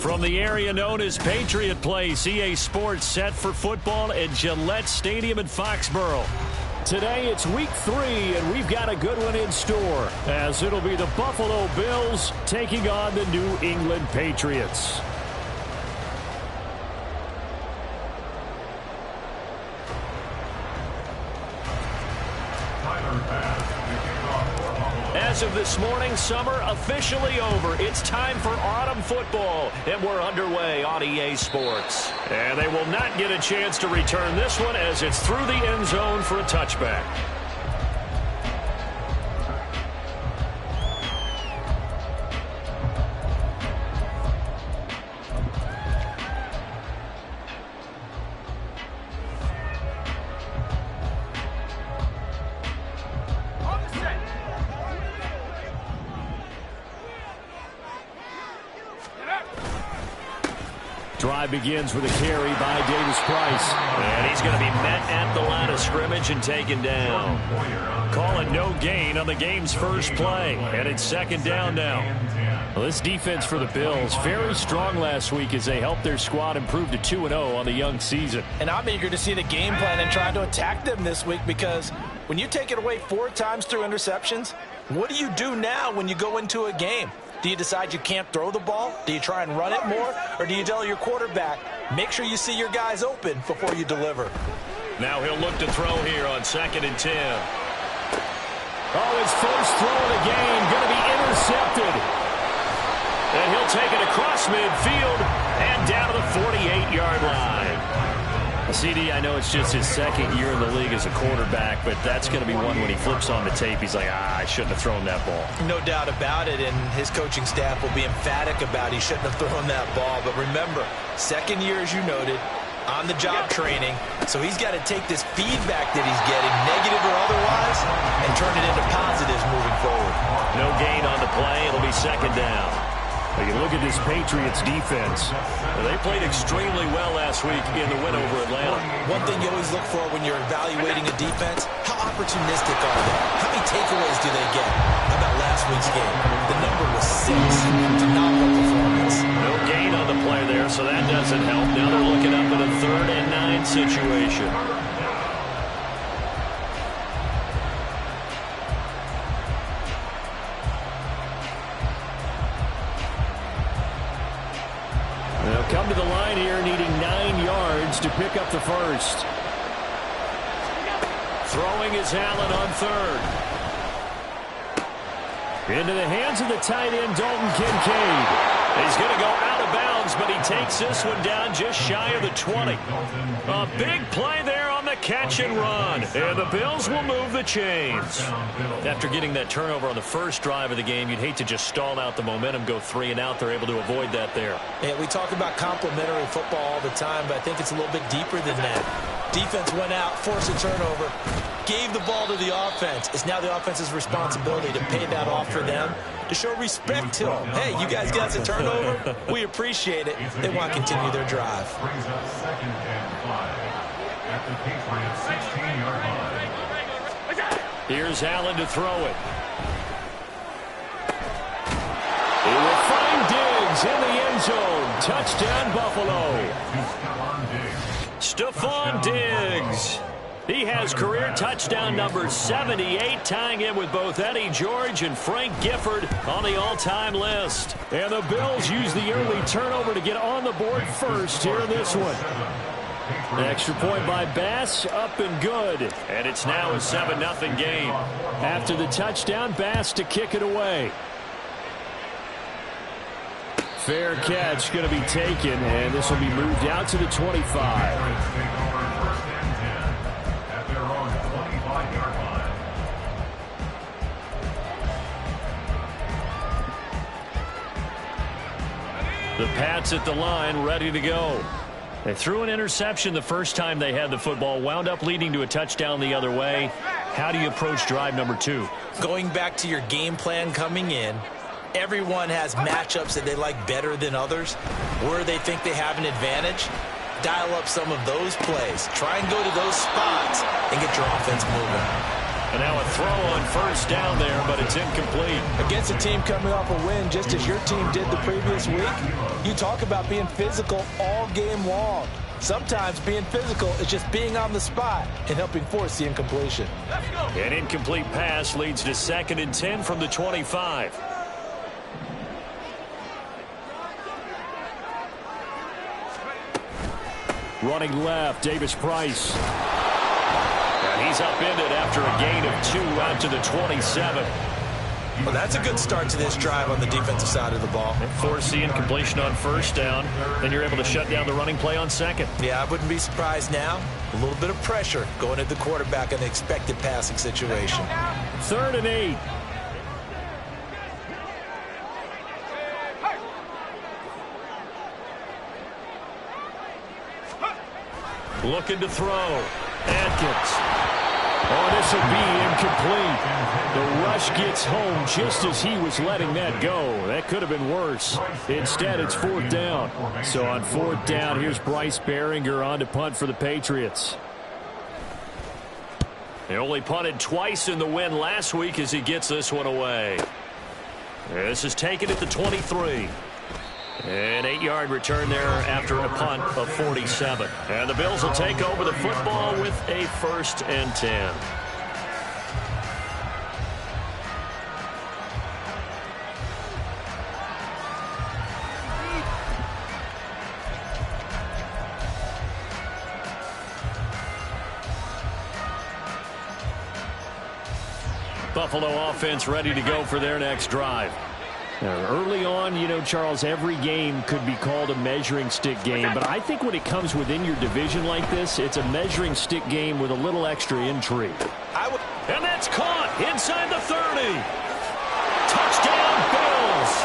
From the area known as Patriot Place, EA Sports set for football at Gillette Stadium in Foxborough. Today it's week 3, and we've got a good one in store, as it'll be the Buffalo Bills taking on the New England Patriots. As of this morning, summer officially over. It's time for autumn football, and we're underway on EA Sports. And they will not get a chance to return this one as it's through the end zone for a touchback. Drive begins with a carry by Davis Price. And he's going to be met at the line of scrimmage and taken down. Call it no gain on the game's first play. And it's second down now. Well, this defense for the Bills, very strong last week as they helped their squad improve to 2-0 on the young season. And I'm eager to see the game plan and try to attack them this week, because when you take it away 4 times through interceptions, what do you do now when you go into a game? Do you decide you can't throw the ball? Do you try and run it more? Or do you tell your quarterback, make sure you see your guys open before you deliver? Now he'll look to throw here on 2nd and 10. Oh, his first throw of the game going to be intercepted. And he'll take it across midfield and down to the 48-yard line. CD, I know it's just his 2nd year in the league as a quarterback, but that's going to be one when he flips on the tape, he's like, I shouldn't have thrown that ball. No doubt about it, and his coaching staff will be emphatic about he shouldn't have thrown that ball. But remember, 2nd year, as you noted, on-the-job training, so he's got to take this feedback that he's getting, negative or otherwise, and turn it into positives moving forward. No gain on the play. It'll be 2nd down. You look at this Patriots defense. They played extremely well last week in the win over Atlanta. One thing you always look for when you're evaluating a defense, how opportunistic are they? How many takeaways do they get? How about last week's game? The number was 6. Phenomenal performance. No gain on the play there, so that doesn't help. Now they're looking up at a 3rd and 9 situation. They'll come to the line here needing 9 yards to pick up the first. Throwing is Allen on 3rd. Into the hands of the tight end, Dalton Kincaid. He's going to go out of bounds, but he takes this one down just shy of the 20. A big play there on the catch and run. And the Bills will move the chains. After getting that turnover on the first drive of the game, you'd hate to just stall out the momentum, go 3 and out. They're able to avoid that there. Yeah, we talk about complementary football all the time, but I think it's a little bit deeper than that. Defense went out, forced a turnover, gave the ball to the offense. It's now the offense's responsibility to pay that off for them, to show respect to them. Hey, you guys got a turnover? We appreciate it. They want to continue their drive. Here's Allen to throw it. He will find Diggs in the end zone. Touchdown, Buffalo. Stephon Diggs. He has career touchdown number 78, tying him with both Eddie George and Frank Gifford on the all-time list. And the Bills use the early turnover to get on the board first here in this one. The extra point by Bass, up and good. And it's now a 7-0 game. After the touchdown, Bass to kick it away. Fair catch going to be taken, and this will be moved out to the 25. The Pats at the line, ready to go. They threw an interception the first time they had the football, wound up leading to a touchdown the other way. How do you approach drive number 2? Going back to your game plan coming in, everyone has matchups that they like better than others, where they think they have an advantage. Dial up some of those plays. Try and go to those spots and get your offense moving. And now a throw on first down there, but it's incomplete. Against a team coming off a win, just as your team did the previous week, you talk about being physical all game long. Sometimes being physical is just being on the spot and helping force the incompletion. An incomplete pass leads to 2nd and 10 from the 25. Running left, Davis Price. And he's upended after a gain of 2 out to the 27. Well, that's a good start to this drive on the defensive side of the ball. Force the incompletion on first down, then you're able to shut down the running play on 2nd. Yeah, I wouldn't be surprised now. A little bit of pressure going at the quarterback in an expected passing situation. 3rd and 8. Looking to throw. Atkins. Oh, this will be incomplete. The rush gets home just as he was letting that go. That could have been worse. Instead, it's 4th down. So on 4th down, here's Bryce Behringer on to punt for the Patriots. He only punted twice in the win last week as he gets this one away. This is taken at the 23. An 8-yard return there after a punt of 47. And the Bills will take over the football with a 1st and 10. Buffalo offense ready to go for their next drive. Early on, you know, Charles, every game could be called a measuring stick game, but I think when it comes within your division like this, it's a measuring stick game with a little extra intrigue. And that's caught inside the 30. Touchdown, Bills.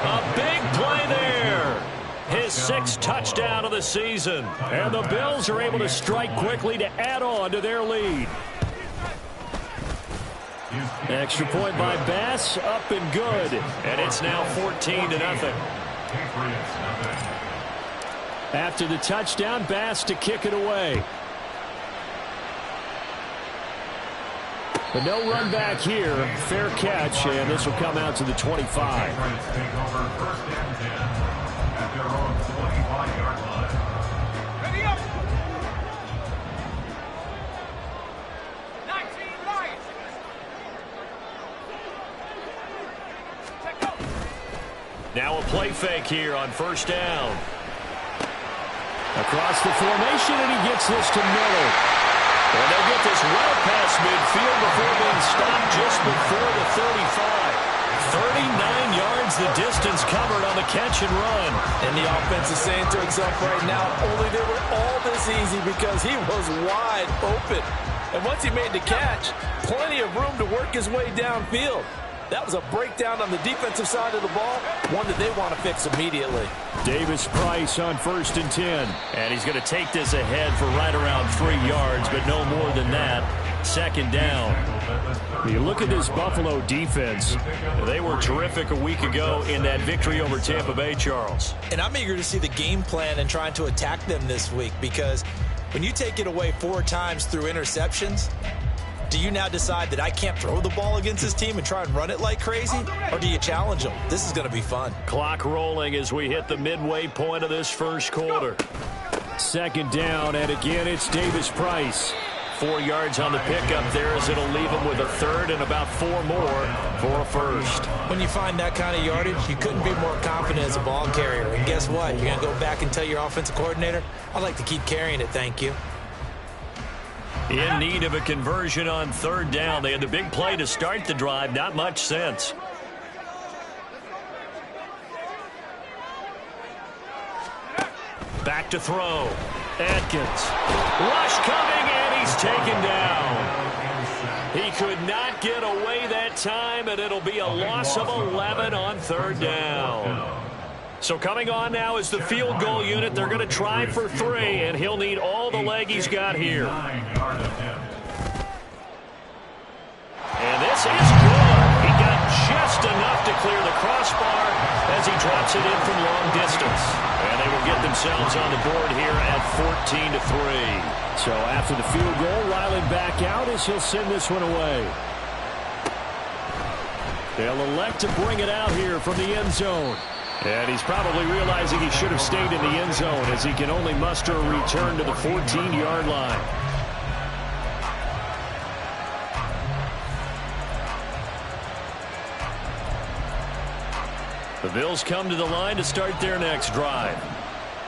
A big play there. His 6th touchdown of the season. And the Bills are able to strike quickly to add on to their lead. Extra point by Bass, up and good. And it's now 14-0. After the touchdown, Bass to kick it away. But no run back here. Fair catch, and this will come out to the 25. Now a play fake here on first down. Across the formation, and he gets this to Miller. And they'll get this well past midfield before being stopped just before the 35. 39 yards the distance covered on the catch and run. And the offense is saying to itself right now, only they were all this easy because he was wide open. And once he made the catch, plenty of room to work his way downfield. That was a breakdown on the defensive side of the ball, one that they want to fix immediately. Davis Price on 1st and 10. And he's going to take this ahead for right around 3 yards, but no more than that. 2nd down. You look at this Buffalo defense. They were terrific a week ago in that victory over Tampa Bay, Charles. And I'm eager to see the game plan and trying to attack them this week because when you take it away 4 times through interceptions, do you now decide that I can't throw the ball against this team and try and run it like crazy? Or do you challenge them? This is going to be fun. Clock rolling as we hit the midway point of this first quarter. 2nd down, and again it's Davis Price. 4 yards on the pickup there as it'll leave him with a 3rd and about 4 more for a 1st. When you find that kind of yardage, you couldn't be more confident as a ball carrier. And guess what? You're going to go back and tell your offensive coordinator, I'd like to keep carrying it, thank you. In need of a conversion on 3rd down. They had the big play to start the drive. Not much sense. Back to throw. Atkins. Rush coming, and he's taken down. He could not get away that time, and it'll be a loss of 11 on 3rd down. So coming on now is the field goal unit. They're going to try for 3, and he'll need all the leg he's got here. And this is good. He got just enough to clear the crossbar, as he drops it in from long distance. And they will get themselves on the board here at 14-3. So after the field goal, Riley back out as he'll send this one away. They'll elect to bring it out here from the end zone. And he's probably realizing he should have stayed in the end zone as he can only muster a return to the 14-yard line. The Bills come to the line to start their next drive.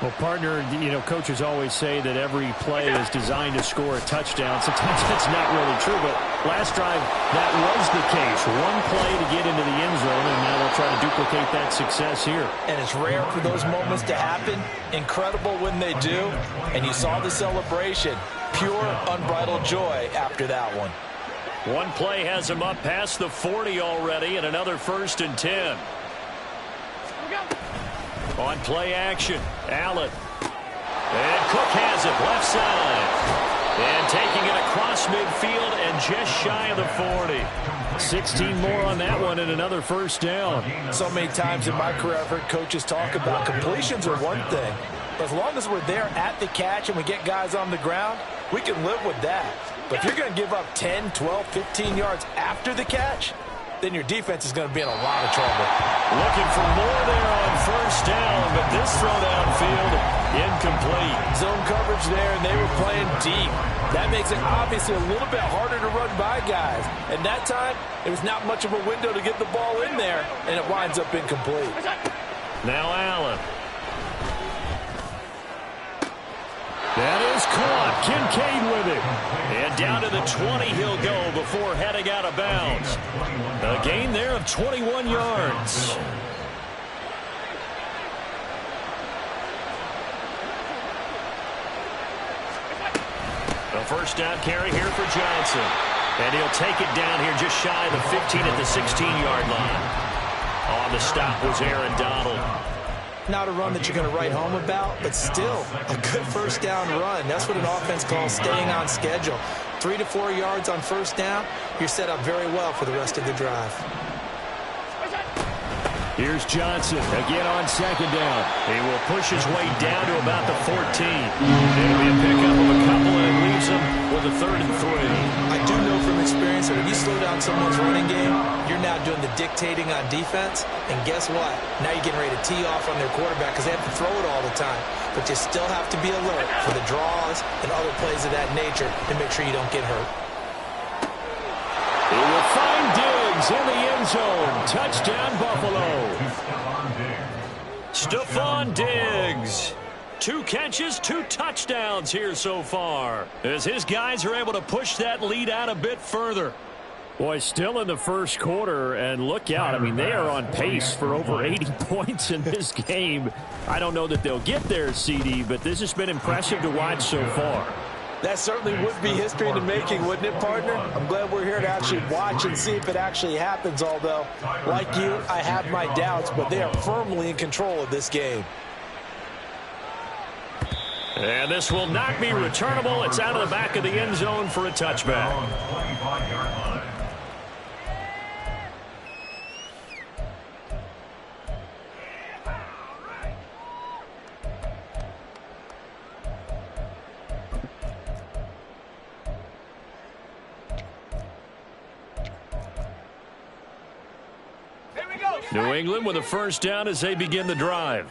Well, partner, you know, coaches always say that every play is designed to score a touchdown. Sometimes that's not really true, but last drive, that was the case. One play to get into the end zone, and now they'll try to duplicate that success here. And it's rare for those moments to happen. Incredible when they do. And you saw the celebration. Pure, unbridled joy after that one. One play has him up past the 40 already, and another 1st and 10. On play action, Allen. And Cook has it, left side. And taking it across midfield and just shy of the 40. 16 more on that one and another 1st down. So many times in my career, I've heard coaches talk about completions are one thing. But as long as we're there at the catch and we get guys on the ground, we can live with that. But if you're going to give up 10, 12, 15 yards after the catch, then your defense is going to be in a lot of trouble. Looking for more there on 1st down, but this throw downfield incomplete. Zone coverage there, and they were playing deep. That makes it obviously a little bit harder to run by guys. And that time, there was not much of a window to get the ball in there, and it winds up incomplete. Now Allen. That is caught. Kincaid with it. And down to the 20 he'll go before heading out of bounds. A gain there of 21 yards. A 1st down carry here for Johnson. And he'll take it down here just shy of the 15 at the 16-yard line. On the stop was Aaron Donald. Not a run that you're going to write home about, but still a good 1st down run. That's what an offense calls staying on schedule. 3 to 4 yards on 1st down, you're set up very well for the rest of the drive. Here's Johnson again on 2nd down. He will push his way down to about the 14. It'll be a pickup of a couple, and it leaves him with a 3rd and 3. I do know from experience that when you slow down someone's running game, you're now doing the dictating on defense. And guess what? Now you're getting ready to tee off on their quarterback because they have to throw it all the time. But you still have to be alert for the draws and other plays of that nature to make sure you don't get hurt. He will find Diggs in the end zone. Touchdown, Buffalo. Stephon Diggs. 2 catches, 2 touchdowns here so far, as his guys are able to push that lead out a bit further. Boy, still in the 1st quarter, and look out. I mean, they are on pace for over 80 points in this game. I don't know that they'll get there, CD, but this has been impressive to watch so far. That certainly would be history in the making, wouldn't it, partner? I'm glad we're here to actually watch and see if it actually happens, although, like you, I have my doubts, but they are firmly in control of this game. And this will not be returnable. It's out of the back of the end zone for a touchback. New England with a 1st down as they begin the drive.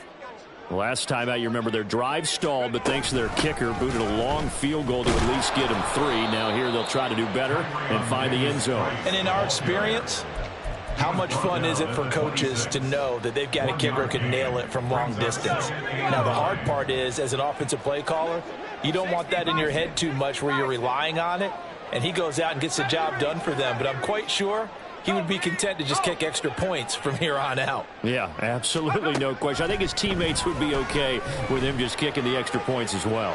Last time out, you remember their drive stalled, but thanks to their kicker, booted a long field goal to at least get them 3. Now here they'll try to do better and find the end zone. And in our experience, how much fun is it for coaches to know that they've got a kicker who can nail it from long distance? Now, the hard part is, as an offensive play caller, you don't want that in your head too much where you're relying on it, and he goes out and gets the job done for them. But I'm quite sure he would be content to just kick extra points from here on out. Yeah, absolutely, no question. I think his teammates would be okay with him just kicking the extra points as well.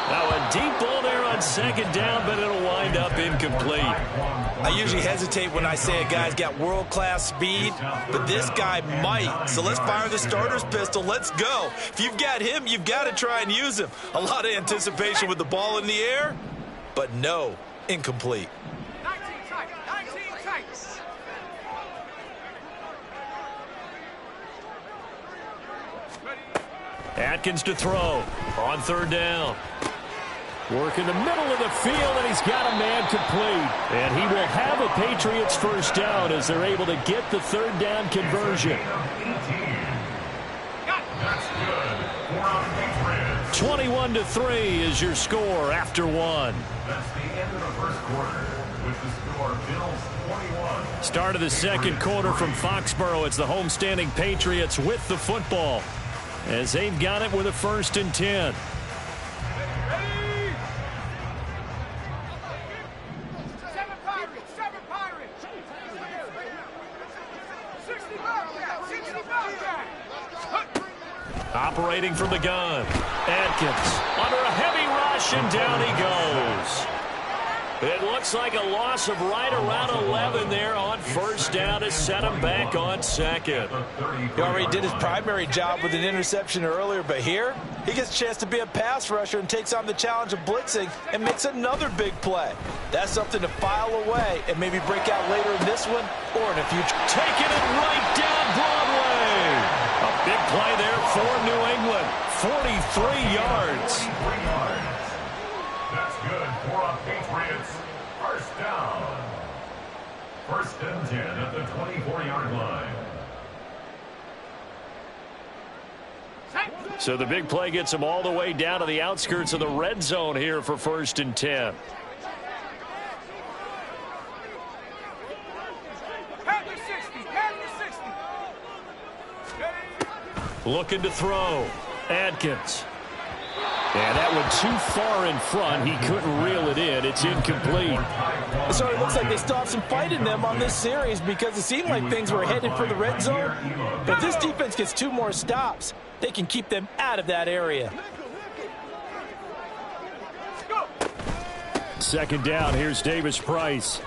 Now a deep ball there on 2nd down, but it'll wind up incomplete. I usually hesitate when I say a guy's got world-class speed, but this guy might. So let's fire the starter's pistol. Let's go. If you've got him, you've got to try and use him. A lot of anticipation with the ball in the air, but no, incomplete. Atkins to throw on third down. Work in the middle of the field, and he's got a man complete. And he will have a Patriots first down as they're able to get the third down conversion. 21-3 is your score after one. That's the end of the first quarter with the score Bills 21. Start of the second quarter from Foxborough. It's the homestanding Patriots with the football as they've got it with a 1st and 10. Operating from the gun. Atkins under a heavy rush, and down he goes. It looks like a loss of right around 11 there on first down to set him back on second. He already did his primary job with an interception earlier, but here he gets a chance to be a pass rusher and takes on the challenge of blitzing and makes another big play. That's something to file away and maybe break out later in this one or in the future. Taking it right down Broadway. A big play there for New England. 43 yards. That's good for a Patriots first down. 1st and 10 at the 24-yard line. So the big play gets him all the way down to the outskirts of the red zone here for 1st and 10. Looking to throw. Atkins. And that one too far in front. He couldn't reel it in. It's incomplete. So it looks like they still have some fight in them on this series because it seemed like things were headed for the red zone. But this defense gets 2 more stops. They can keep them out of that area. 2nd down. Here's Davis Price.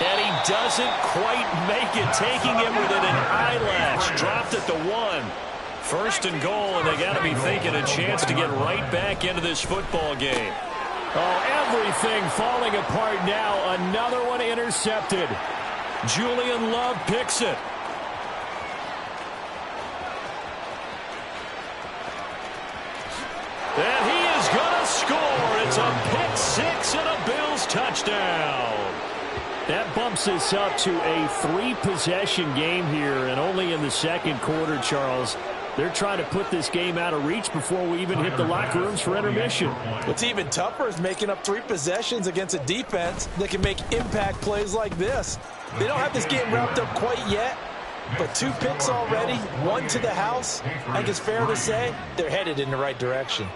And he doesn't quite make it, taking it within an eyelash. Dropped at the 1. 1st and goal, and they got to be thinking a chance to get right back into this football game. Oh, everything falling apart now. Another one intercepted. Julian Love picks it. And he is going to score. It's a pick 6 and a Bills touchdown. That bumps us up to a 3-possession game here, and only in the second quarter, Charles. They're trying to put this game out of reach before we even hit the locker rooms for intermission. What's even tougher is making up 3 possessions against a defense that can make impact plays like this. They don't have this game wrapped up quite yet, but 2 picks already, 1 to the house. I think it's fair to say they're headed in the right direction.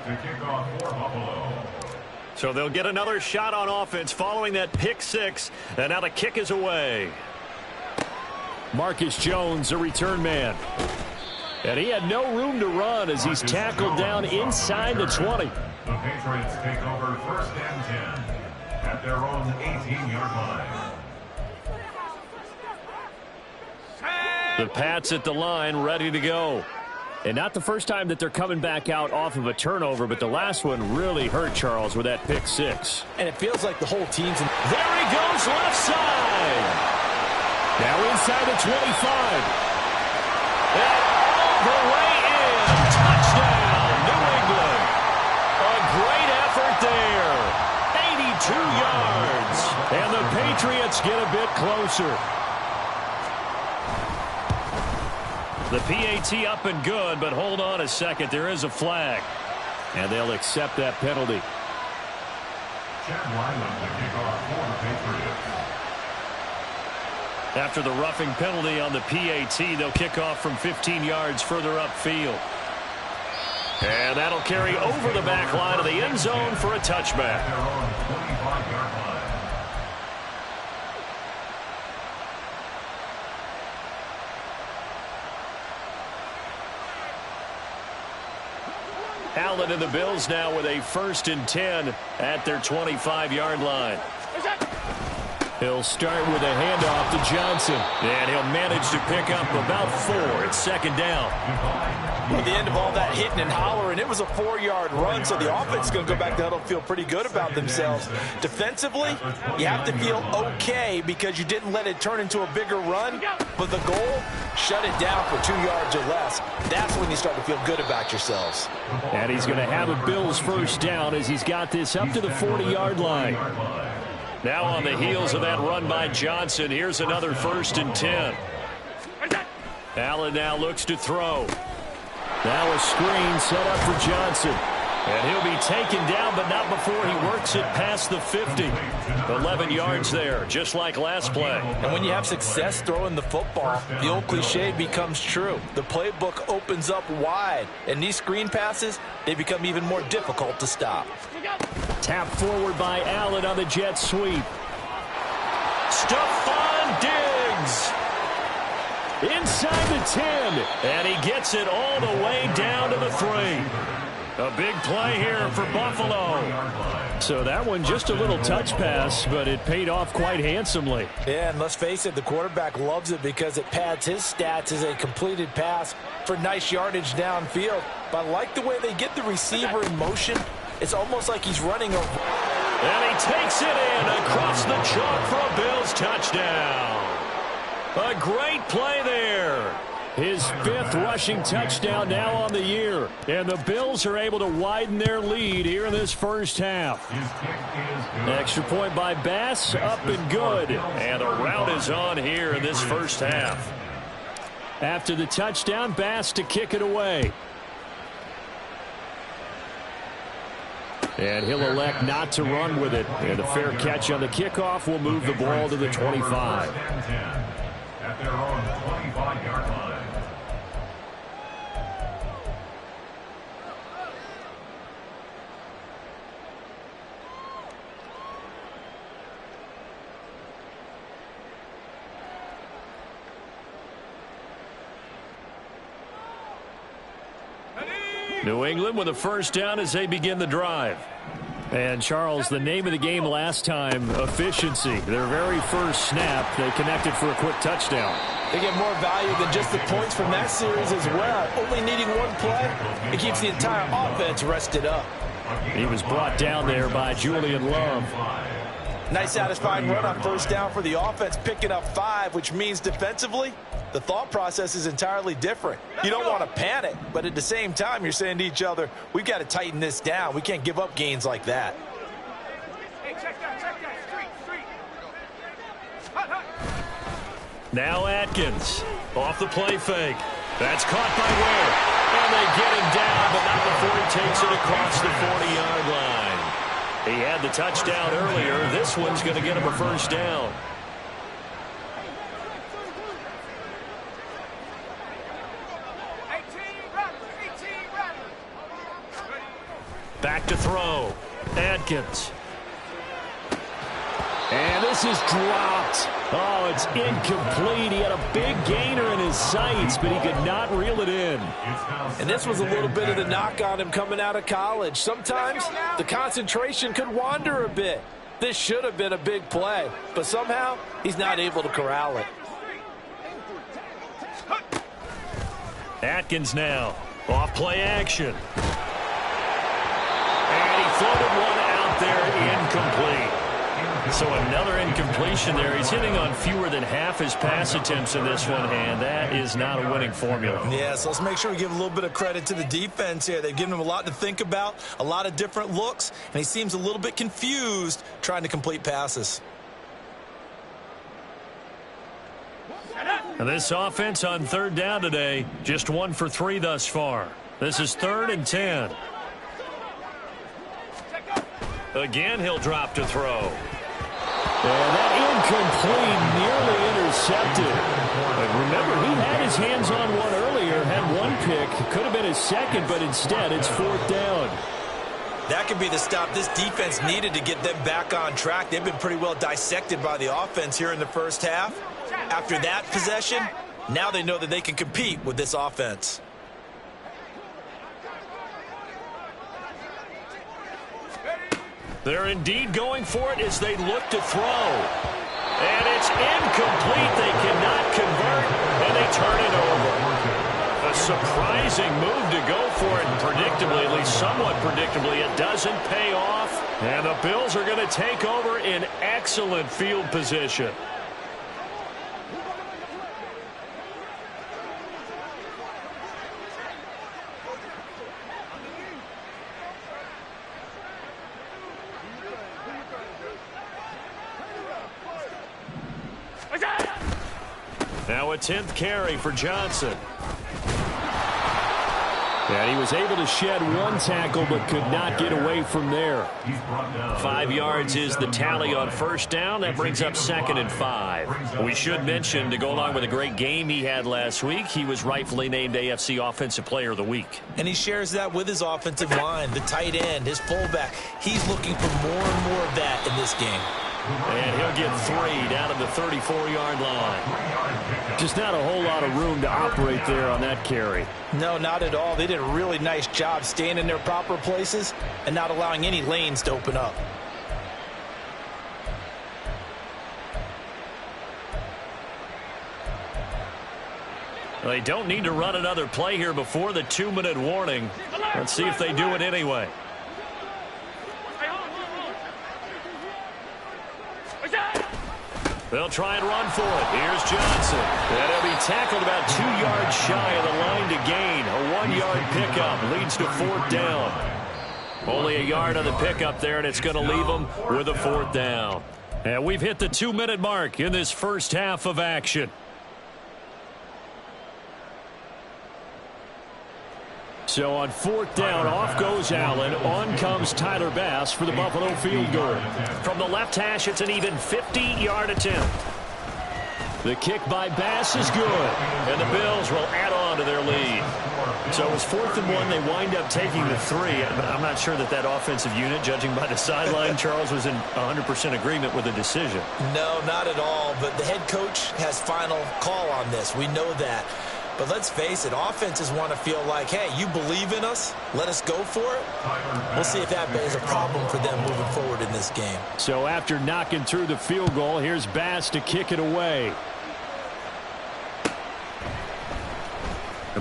To kick off for Buffalo. So they'll get another shot on offense following that pick 6, and now the kick is away. Marcus Jones, a return man. And he had no room to run as he's tackled down inside the 20. The Patriots take over 1st and 10 at their own 18-yard line. The Pats at the line, ready to go. And not the first time that they're coming back out off of a turnover, but the last one really hurt, Charles, with that pick 6. And it feels like the whole team's in. There he goes, left side. Now inside the 25. And all the way in. Touchdown, New England. A great effort there. 82 yards. And the Patriots get a bit closer. The PAT up and good, but hold on a second. There is a flag. And they'll accept that penalty. Chad Ryland to kick off for the Patriots. After the roughing penalty on the PAT, they'll kick off from 15 yards further upfield. And that'll carry over the back line of the end zone for a touchback. Their own 25-yard line. Allen and the Bills now with a 1st and 10 at their 25-yard line. He'll start with a handoff to Johnson. And he'll manage to pick up about 4. It's second down. At the end of all that hitting and hollering, it was a 4-yard run, so the offense is going to go back to huddle and feel pretty good about themselves. Defensively, you have to feel okay because you didn't let it turn into a bigger run, but the goal, shut it down for 2 yards or less. That's when you start to feel good about yourselves. And he's going to have a Bills first down as he's got this up to the 40-yard line. Now on the heels of that run by Johnson, here's another 1st and 10. Allen now looks to throw. Now a screen set up for Johnson. And he'll be taken down, but not before he works it past the 50. 11 yards there, just like last play. And when you have success throwing the football, the old cliche becomes true. The playbook opens up wide, and these screen passes, they become even more difficult to stop. Tap forward by Allen on the jet sweep. Stephon Diggs inside the 10, and he gets it all the way down to the 3. A big play here for Buffalo. So that one just a little touch pass, but it paid off quite handsomely. Yeah, and let's face it, the quarterback loves it because it pads his stats as a completed pass for nice yardage downfield. But I like the way they get the receiver in motion. It's almost like he's running a... And he takes it in across the chalk for a Bills touchdown. A great play there. His 5th rushing touchdown now on the year. And the Bills are able to widen their lead here in this first half. Extra point by Bass, up and good. And the route is on here in this first half. After the touchdown, Bass to kick it away. And he'll elect not to run with it. And a fair catch on the kickoff will move the ball to the 25. At their own 25-yard line. New England with a first down as they begin the drive. And, Charles, the name of the game last time, efficiency. Their very first snap, they connected for a quick touchdown. They get more value than just the points from that series as well. Only needing one play, it keeps the entire offense rested up. He was brought down there by Julian Love. Nice satisfying run on first down for the offense, picking up 5, which means defensively, the thought process is entirely different. You don't want to panic, but at the same time, you're saying to each other, we've got to tighten this down. We can't give up gains like that. Hey, check that. Street. Now Atkins off the play fake. That's caught by Ware. And they get him down, but not before he takes it across the 40-yard line. He had the touchdown earlier. This one's going to get him a first down. Back to throw. Atkins. And this is dropped. Oh, it's incomplete. He had a big gainer in his sights, but he could not reel it in. And this was a little bit of the knock on him coming out of college. Sometimes the concentration could wander a bit. This should have been a big play, but somehow he's not able to corral it. Atkins now. Off play action. And he floated one out there incomplete. So another incompletion there. He's hitting on fewer than half his pass attempts in this one, and that is not a winning formula. Yeah, so let's make sure we give a little bit of credit to the defense here. They've given him a lot to think about, a lot of different looks, and he seems a little bit confused trying to complete passes. And this offense on third down today, just 1 for 3 thus far. This is 3rd and 10. Again, he'll drop to throw. And that incomplete, nearly intercepted. But remember, he had his hands on one earlier, had one pick. Could have been his second, but instead it's 4th down. That could be the stop this defense needed to get them back on track. They've been pretty well dissected by the offense here in the first half. After that possession, now they know that they can compete with this offense. They're indeed going for it as they look to throw. It's incomplete. They cannot convert, and they turn it over. A surprising move to go for it, and predictably, at least somewhat predictably, it doesn't pay off. And the Bills are going to take over in excellent field position. Now a 10th carry for Johnson. And he was able to shed one tackle but could not get away from there. 5 yards is the tally on first down. That brings up 2nd and 5. We should mention, to go along with a great game he had last week, he was rightfully named AFC Offensive Player of the Week. And he shares that with his offensive line, the tight end, his fullback. He's looking for more and more of that in this game. And he'll get 3 down at the 34-yard line. Just not a whole lot of room to operate there on that carry. No, not at all. They did a really nice job staying in their proper places and not allowing any lanes to open up. They don't need to run another play here before the 2-minute warning. Let's see if they do it anyway. They'll try and run for it. Here's Johnson. And he'll be tackled about 2 yards shy of the line to gain. A 1-yard pickup leads to 4th down. Only a yard on the pickup there, and it's going to leave them with a 4th down. And we've hit the 2-minute mark in this first half of action. So on 4th down, off goes Allen. On comes Tyler Bass for the Buffalo field goal. From the left hash, it's an even 50-yard attempt. The kick by Bass is good. And the Bills will add on to their lead. So it was 4th and 1. They wind up taking the 3. But I'm not sure that offensive unit, judging by the sideline, Charles, was in 100% agreement with the decision. No, not at all. But the head coach has final call on this. We know that. But let's face it, offenses want to feel like, hey, you believe in us, let us go for it. We'll see if that is a problem for them moving forward in this game. So after knocking through the field goal, here's Bass to kick it away.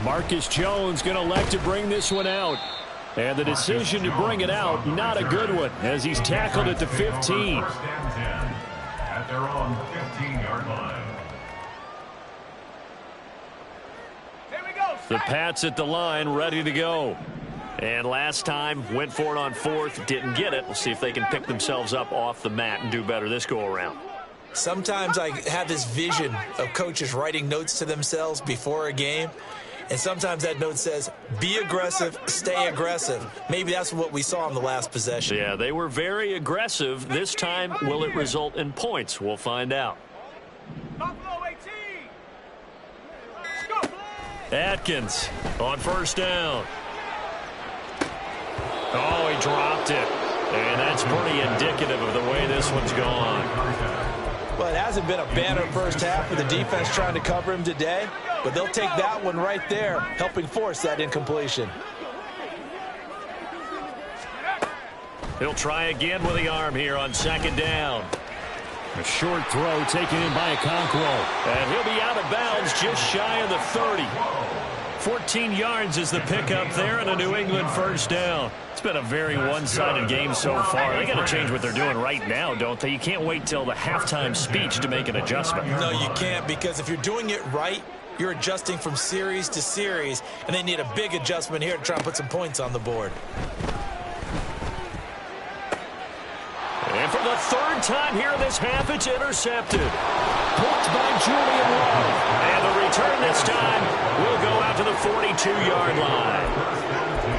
Marcus Jones going to elect to bring this one out. And the decision to bring it out, not a good one, as he's tackled at the 15. At their own 15-yard line. The Pats at the line, ready to go. And last time, went for it on 4th, didn't get it. We'll see if they can pick themselves up off the mat and do better this go-around. Sometimes I have this vision of coaches writing notes to themselves before a game. And sometimes that note says, be aggressive, stay aggressive. Maybe that's what we saw in the last possession. Yeah, they were very aggressive. This time, will it result in points? We'll find out. Atkins on 1st down. Oh, he dropped it. And that's pretty indicative of the way this one's gone. Well, it hasn't been a banner first half with the defense trying to cover him today, but they'll take that one right there, helping force that incompletion. He'll try again with the arm here on 2nd down. A short throw taken in by Okonkwo. And he'll be out of bounds just shy of the 30. 14 yards is the pickup there and a New England 1st down. It's been a very one-sided game so far. They got to change what they're doing right now, don't they? You can't wait till the halftime speech to make an adjustment. No, you can't, because if you're doing it right, you're adjusting from series to series, and they need a big adjustment here to try and put some points on the board. And for the 3rd time here in this half, it's intercepted. Picked by Julian Love. And the return this time will go out to the 42-yard line.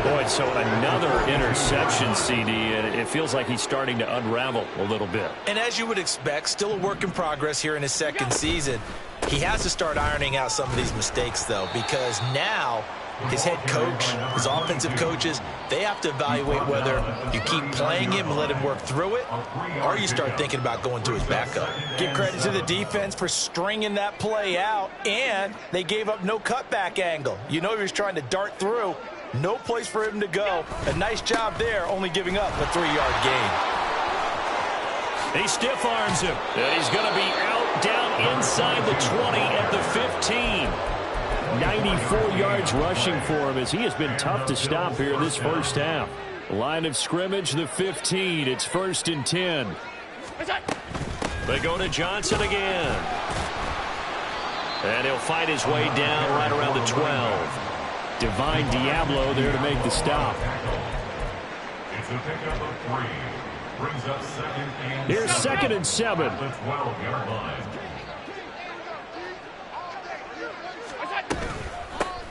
Boy, so another interception, CD, and it feels like he's starting to unravel a little bit. And as you would expect, still a work in progress here in his 2nd season. He has to start ironing out some of these mistakes, though, because now his head coach, his offensive coaches, they have to evaluate whether you keep playing him and let him work through it, or you start thinking about going to his backup. Give credit to the defense for stringing that play out, and they gave up no cutback angle. You know he was trying to dart through. No place for him to go. A nice job there, only giving up a 3-yard gain. He stiff arms him, and he's going to be out brought down inside the 20 at the 15. 94 yards rushing for him as he has been tough to stop here in this first half. Line of scrimmage, the 15. It's 1st and 10. They go to Johnson again. And he'll fight his way down right around the 12. Divine Diablo there to make the stop. It's a pickup of 3. Brings up 2nd and Here's 2nd and 7. the 12-yard line.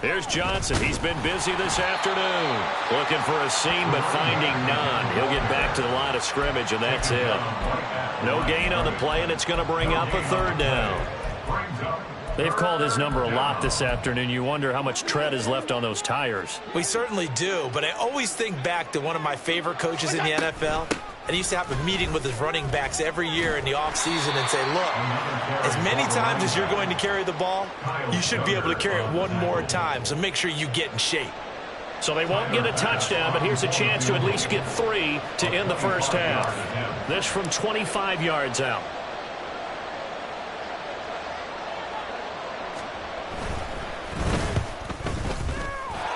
Here's Johnson. He's been busy this afternoon. Looking for a seam, but finding none. He'll get back to the line of scrimmage, and that's it. No gain on the play, and it's going to bring up a 3rd down. They've called his number a lot this afternoon. You wonder how much tread is left on those tires. We certainly do, but I always think back to one of my favorite coaches in the NFL. And he used to have a meeting with his running backs every year in the offseason and say, look, as many times as you're going to carry the ball, you should be able to carry it one more time, so make sure you get in shape. So they won't get a touchdown, but here's a chance to at least get 3 to end the first half. This from 25 yards out.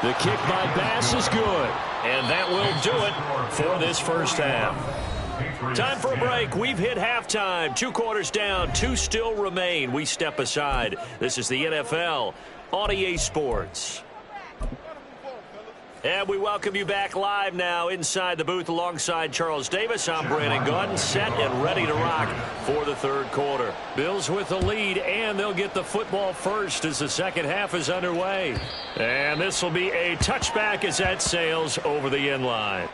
The kick by Bass is good. And that will do it for this first half. Time for a break. We've hit halftime. 2 quarters down. 2 still remain. We step aside. This is the NFL on EA Sports. And we welcome you back live now inside the booth alongside Charles Davis. I'm Brandon Gaudin, set and ready to rock for the 3rd quarter. Bills with the lead, and they'll get the football first as the second half is underway. And this will be a touchback as that sails over the end line.